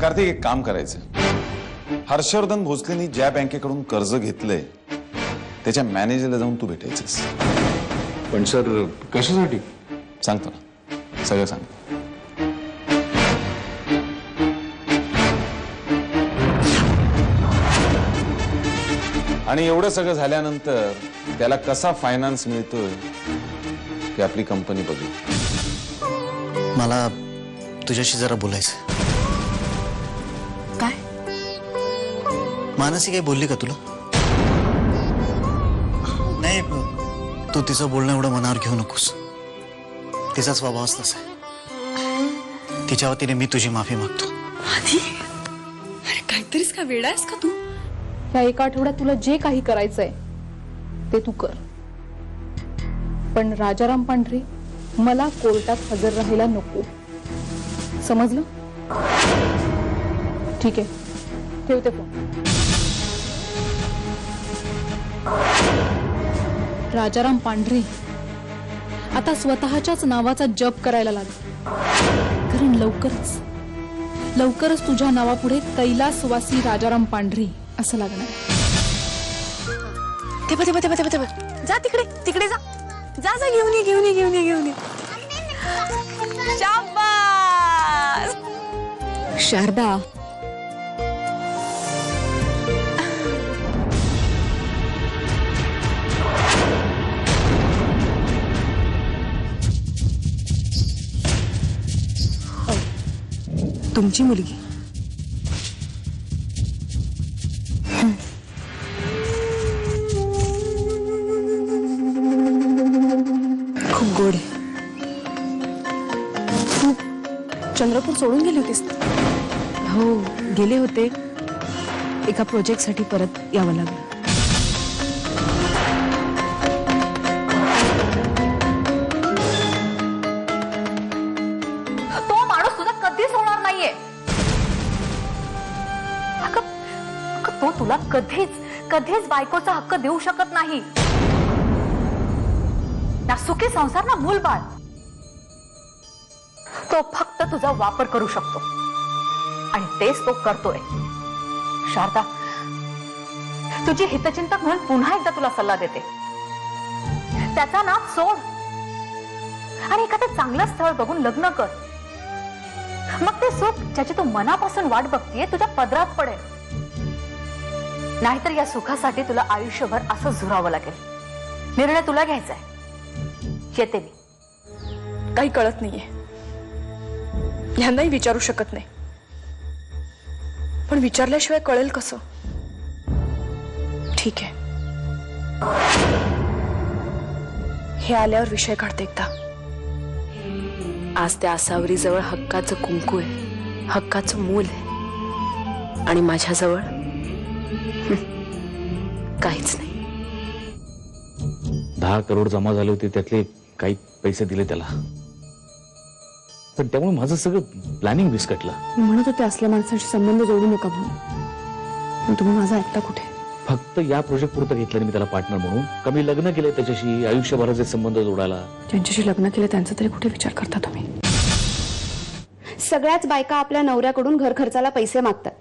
कार्तिक, एक काम करायचं, हर्षवर्धन भोसलेंनी ज्या बँकेकडून कर्ज घेतलंय त्याच्या मॅनेजरला जाऊन तू भेटायचंस. पण सर कशासाठी? सांगतो ना, सगळं सांगतो. आणि एवढं सगळं झाल्यानंतर त्याला कसा फायनान्स मिळतोय की आपली कंपनी बघू. मला तुझ्याशी जरा बोलायचं. काय? मानसी काही बोलली का तुला? नाही, तू तिचं बोलणं एवढं मनावर घेऊ नकोस. तिचा स्वभावच तसा आहे. तिच्या वतीने मी तुझी माफी मागतो. अरे काहीतरीच का वेडा आहेस का तू? या एका आठवड्यात तुला जे काही करायचंय ते तू कर, पण राजाराम पांढरे मला कोर्टात हजर राहायला नको, समजलं? ठीक आहे, ठेवते फोन. राजाराम पांढरे आता स्वतःच्याच नावाचा जप करायला लागला, कारण लवकरच तुझ्या नावापुढे कैलासवासी राजाराम पांढरे असं लागणार. ते बघ जा तिकडे जा जा जा, घेऊन ये. शाबास शारदा, तुमची मुलगी खूप गोड आहे. तू चंद्रपूर सोडून गेली होतीस? हो, गेले होते. एका प्रोजेक्टसाठी परत यावं लागलं. तो माणूस तुझा कधीच होणार नाहीये. तो तुला कधीच बायकोचा हक्क देऊ शकत नाही. ना सुखी संसार ना मूलबाळ. तो फक्त तुझा वापर करू शकतो आणि तेच तो करतोय. शारदा, तुझी हितचिंतक म्हणून पुन्हा एकदा तुला सल्ला देते, त्याचा नाद सोड आणि एखादं चांगलं स्थळ बघून लग्न कर. मग ते सुख ज्याची तू मनापासून वाट बघतीये तुझ्या पदरात पडेल. नाहीतर या सुखासाठी तुला आयुष्यभर असं झुरावं लागेल. निर्णय तुला घ्यायचा आहे. येते मी. काही कळत नाहीये, ह्यांनाही विचारू शकत नाही, पण विचारल्याशिवाय कळेल कसं? ठीक आहे, हे आल्यावर विषय काढते एकदा. आज त्या आसावरीजवळ हक्काचं कुंकू आहे, हक्काचं मूल आहे, आणि माझ्याजवळ काहीच नाही. 10 करोड जमा झाले होते, त्यातले काही पैसे दिले त्याला, पण त्यामुळे माझं सगळं प्लॅनिंग विस्कटलं. मी म्हणत होते असल्या माणसांशी संबंध जोडू नका म्हणून, पण तुम्ही माझा ऐकता कुठे? फक्त या प्रोजेक्ट पुरतं घेतलं मी त्याला पार्टनर म्हणून. कमी लग्न केलंय त्याच्याशी, आयुष्यभराचे संबंध जोडायला. ज्यांच्याशी लग्न केलं त्यांचा तरी कुठे विचार करता तुम्ही? सगळ्याच बायका आपल्या नवऱ्याकडून घर खर्चाला पैसे मागतात,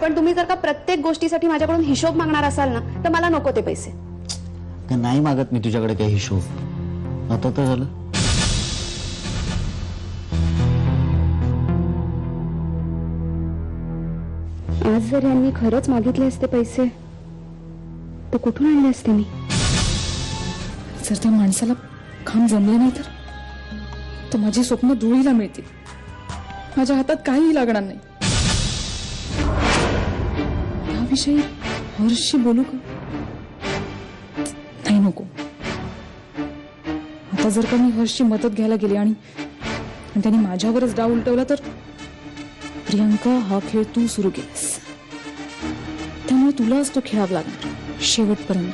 पण तुम्ही जर का प्रत्येक गोष्टीसाठी माझ्याकडून हिशोब मागणार असाल ना, तर मला नको ते पैसे. नाही मागत मी तुझ्याकडे काही हिशोब. आता तर झालं. आज जर यांनी खरंच मागितले असते पैसे तर कुठून आणले असते मी? जर त्या माणसाला काम जमले नाही तर माझी स्वप्न धुळीला मिळतील. माझ्या हातात काहीही लागणार नाही. याविषयी हर्षशी बोलू का? नाही, नको. आता जर का मी हर्षची मदत घ्यायला गेले आणि त्याने माझ्यावरच डाव उलटवला तर प्रियंका, हा खेळ तू सुरू केलास, त्यामुळे तुलाच तो खेळावा लागणार शेवटपर्यंत.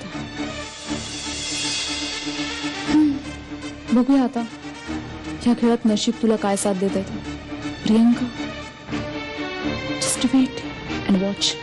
बघूया आता या खेळात नशीब तुला काय साथ देत आहे. Priyanka, just wait and watch.